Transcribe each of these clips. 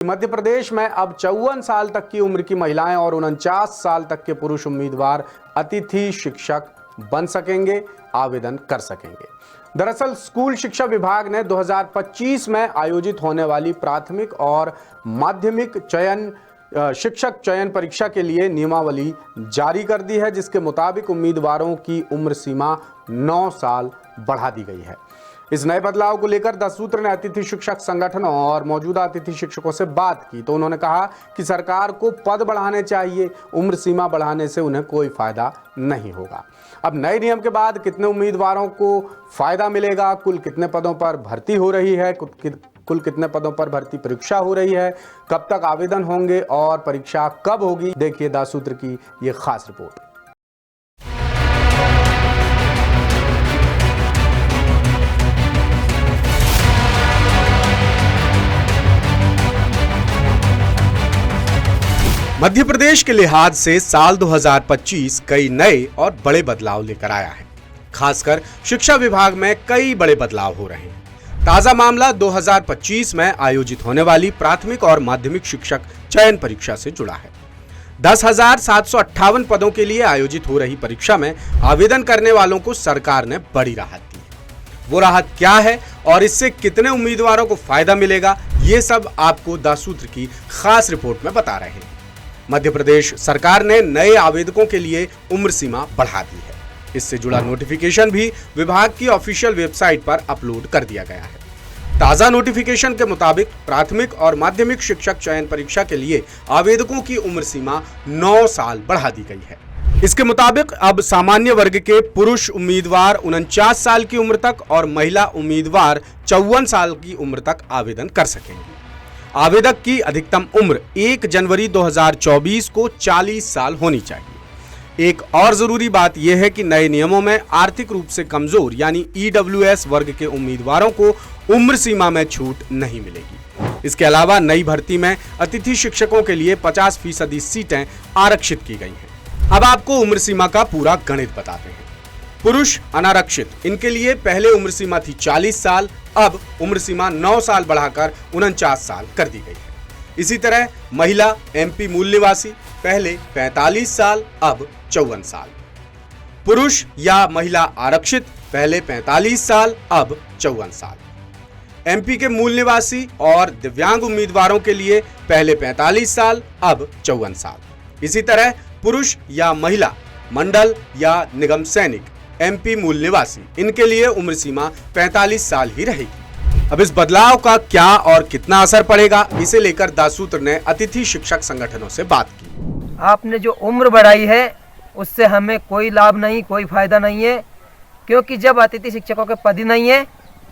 मध्य प्रदेश में अब 54 साल तक की उम्र की महिलाएं और 49 साल तक के पुरुष उम्मीदवार अतिथि शिक्षक बन सकेंगे, आवेदन कर सकेंगे। दरअसल स्कूल शिक्षा विभाग ने 2025 में आयोजित होने वाली प्राथमिक और माध्यमिक शिक्षक चयन परीक्षा के लिए नियमावली जारी कर दी है, जिसके मुताबिक उम्मीदवारों की उम्र सीमा 9 साल बढ़ा दी गई है। इस नए बदलाव को लेकर 10 सूत्र ने अतिथि शिक्षक संगठनों और मौजूदा अतिथि शिक्षकों से बात की तो उन्होंने कहा कि सरकार को पद बढ़ाने चाहिए, उम्र सीमा बढ़ाने से उन्हें कोई फायदा नहीं होगा। अब नए नियम के बाद कितने उम्मीदवारों को फायदा मिलेगा, कुल कितने पदों पर भर्ती हो रही है, कुल कितने पदों पर भर्ती परीक्षा हो रही है, कब तक आवेदन होंगे और परीक्षा कब होगी, देखिए 10 सूत्र की ये खास रिपोर्ट। मध्य प्रदेश के लिहाज से साल 2025 कई नए और बड़े बदलाव लेकर आया है। खासकर शिक्षा विभाग में कई बड़े बदलाव हो रहे हैं। ताजा मामला 2025 में आयोजित होने वाली प्राथमिक और माध्यमिक शिक्षक चयन परीक्षा से जुड़ा है। 10,758 पदों के लिए आयोजित हो रही परीक्षा में आवेदन करने वालों को सरकार ने बड़ी राहत दी है। वो राहत क्या है और इससे कितने उम्मीदवारों को फायदा मिलेगा, ये सब आपको 10 सूत्र की खास रिपोर्ट में बता रहे हैं। मध्य प्रदेश सरकार ने नए आवेदकों के लिए उम्र सीमा बढ़ा दी है। इससे जुड़ा नोटिफिकेशन भी विभाग की ऑफिशियल वेबसाइट पर अपलोड कर दिया गया है। ताजा नोटिफिकेशन के मुताबिक प्राथमिक और माध्यमिक शिक्षक चयन परीक्षा के लिए आवेदकों की उम्र सीमा 9 साल बढ़ा दी गई है। इसके मुताबिक अब सामान्य वर्ग के पुरुष उम्मीदवार 49 साल की उम्र तक और महिला उम्मीदवार 54 साल की उम्र तक आवेदन कर सकेंगे। आवेदक की अधिकतम उम्र 1 जनवरी 2024 को 40 साल होनी चाहिए। एक और जरूरी बात यह है कि नए नियमों में आर्थिक रूप से कमजोर यानी EWS वर्ग के उम्मीदवारों को उम्र सीमा में छूट नहीं मिलेगी। इसके अलावा नई भर्ती में अतिथि शिक्षकों के लिए 50% सीटें आरक्षित की गई हैं। अब आपको उम्र सीमा का पूरा गणित बताते हैं। पुरुष अनारक्षित, इनके लिए पहले उम्र सीमा थी 40 साल, अब उम्र सीमा 9 साल बढ़ाकर 49 साल कर दी गई है। इसी तरह महिला MP मूल निवासी, पहले 45 साल अब 54 साल। पुरुष या महिला आरक्षित, पहले 45 साल अब 54 साल। MP के मूल निवासी और दिव्यांग उम्मीदवारों के लिए पहले 45 साल अब 54 साल। इसी तरह पुरुष या महिला मंडल या निगम सैनिक MP मूल निवासी, इनके लिए उम्र सीमा 45 साल ही रहेगी। अब इस बदलाव का क्या और कितना असर पड़ेगा, इसे लेकर 10 सूत्र ने अतिथि शिक्षक संगठनों से बात की। आपने जो उम्र बढ़ाई है उससे हमें कोई लाभ नहीं, कोई फायदा नहीं है, क्योंकि जब अतिथि शिक्षकों के पद ही नहीं है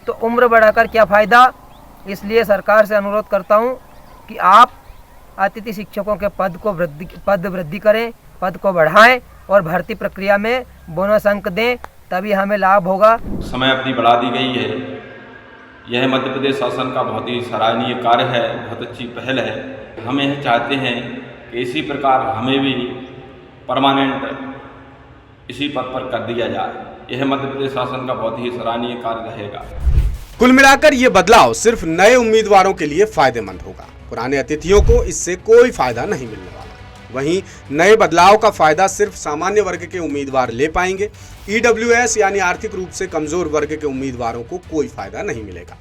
तो उम्र बढ़ाकर क्या फायदा। इसलिए सरकार से अनुरोध करता हूं कि आप अतिथि शिक्षकों के पद वृद्धि करें, पद को बढ़ाएं और भर्ती प्रक्रिया में बोनस अंक दें, तभी हमें लाभ होगा। समय अवधि बढ़ा दी गई है। यह मध्य प्रदेश शासन का बहुत ही सराहनीय कार्य है, बहुत अच्छी पहल है। हम यह चाहते हैं कि इसी प्रकार हमें भी परमानेंट इसी पद पर कर दिया जाए। यह मध्य प्रदेश शासन का बहुत ही सराहनीय कार्य रहेगा। कुल मिलाकर ये बदलाव सिर्फ नए उम्मीदवारों के लिए फायदेमंद होगा। पुराने अतिथियों को इससे कोई फायदा नहीं मिलने वाला। वहीं नए बदलाव का फायदा सिर्फ सामान्य वर्ग के उम्मीदवार ले पाएंगे। EWS यानी आर्थिक रूप से कमजोर वर्ग के उम्मीदवारों को कोई फायदा नहीं मिलेगा।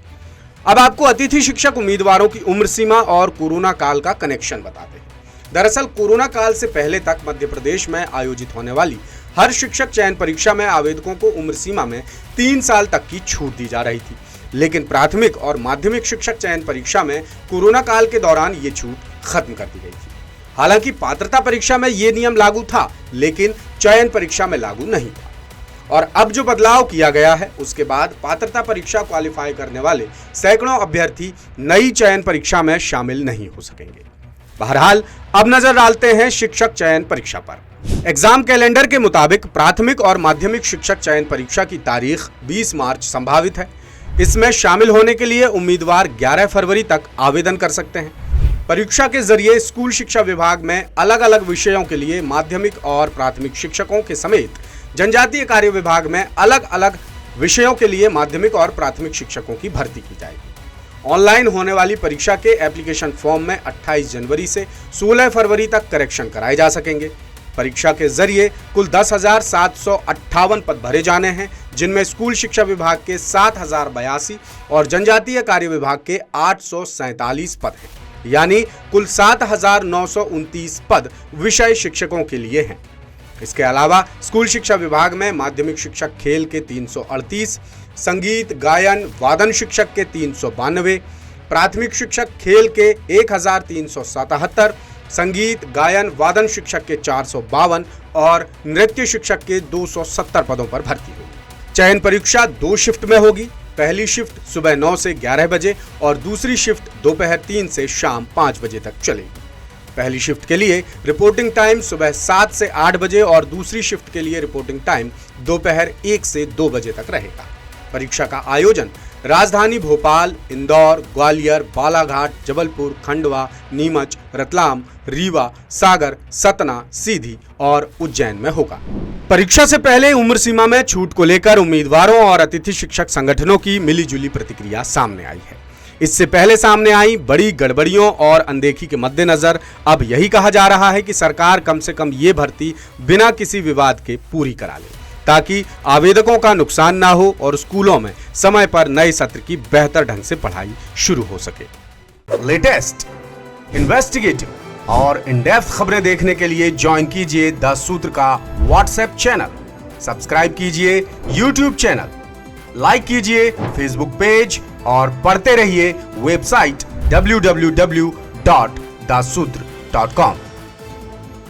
अब आपको अतिथि शिक्षक उम्मीदवारों की उम्र सीमा और कोरोना काल का कनेक्शन बताते हैं। दरअसल कोरोना काल से पहले तक मध्य प्रदेश में आयोजित होने वाली हर शिक्षक चयन परीक्षा में आवेदकों को उम्र सीमा में 3 साल तक की छूट दी जा रही थी, लेकिन प्राथमिक और माध्यमिक शिक्षक चयन परीक्षा में कोरोना काल के दौरान ये छूट खत्म कर दी गई थी। हालांकि पात्रता परीक्षा में ये नियम लागू था, लेकिन चयन परीक्षा में लागू नहीं था। और अब जो बदलाव किया गया है उसके बाद पात्रता परीक्षा क्वालिफाई करने वाले सैकड़ों अभ्यर्थी नई चयन परीक्षा में शामिल नहीं हो सकेंगे। बहरहाल अब नजर डालते हैं शिक्षक चयन परीक्षा पर। एग्जाम कैलेंडर के मुताबिक प्राथमिक और माध्यमिक शिक्षक चयन परीक्षा की तारीख 20 मार्च संभावित है। इसमें शामिल होने के लिए उम्मीदवार 11 फरवरी तक आवेदन कर सकते हैं। परीक्षा के जरिए स्कूल शिक्षा विभाग में अलग अलग विषयों के लिए माध्यमिक और प्राथमिक शिक्षकों के समेत जनजातीय कार्य विभाग में अलग अलग विषयों के लिए माध्यमिक और प्राथमिक शिक्षकों की भर्ती की जाएगी। ऑनलाइन होने वाली परीक्षा के एप्लीकेशन फॉर्म में 28 जनवरी से 16 फरवरी तक करेक्शन कराए जा सकेंगे। परीक्षा के जरिए कुल 10,758 पद भरे जाने हैं, जिनमें स्कूल शिक्षा विभाग के 7,082 और जनजातीय कार्य विभाग के 847 पद हैं, यानी कुल 7,929 पद विषय शिक्षकों के लिए हैं। इसके अलावा स्कूल शिक्षा विभाग में माध्यमिक शिक्षक खेल के 338, संगीत गायन वादन शिक्षक के 392, प्राथमिक शिक्षक खेल के 1,377, संगीत गायन वादन शिक्षक के 452 और नृत्य शिक्षक के 270 पदों पर भर्ती होगी। चयन परीक्षा 2 शिफ्ट में होगी। पहली शिफ्ट सुबह 9 से 11 बजे और दूसरी शिफ्ट दोपहर 3 से शाम 5 बजे तक चलेगी। पहली शिफ्ट के लिए रिपोर्टिंग टाइम सुबह 7 से 8 बजे और दूसरी शिफ्ट के लिए रिपोर्टिंग टाइम दोपहर 1 से 2 बजे तक रहेगा। परीक्षा का आयोजन राजधानी भोपाल, इंदौर, ग्वालियर, बालाघाट, जबलपुर, खंडवा, नीमच, रतलाम, रीवा, सागर, सतना, सीधी और उज्जैन में होगा। परीक्षा से पहले उम्र सीमा में छूट को लेकर उम्मीदवारों और अतिथि शिक्षक संगठनों की मिलीजुली प्रतिक्रिया सामने आई है। इससे पहले सामने आई बड़ी गड़बड़ियों और अनदेखी के मद्देनजर अब यही कहा जा रहा है कि सरकार कम से कम ये भर्ती बिना किसी विवाद के पूरी करा ले, ताकि आवेदकों का नुकसान ना हो और स्कूलों में समय पर नए सत्र की बेहतर ढंग से पढ़ाई शुरू हो सके। लेटेस्ट, इन्वेस्टिगेटिव और इन डेप्थ खबरें देखने के लिए ज्वाइन कीजिए द सूत्र का व्हाट्सएप चैनल, सब्सक्राइब कीजिए यूट्यूब चैनल, लाइक कीजिए फेसबुक पेज और पढ़ते रहिए वेबसाइट www.daसूत्र.com।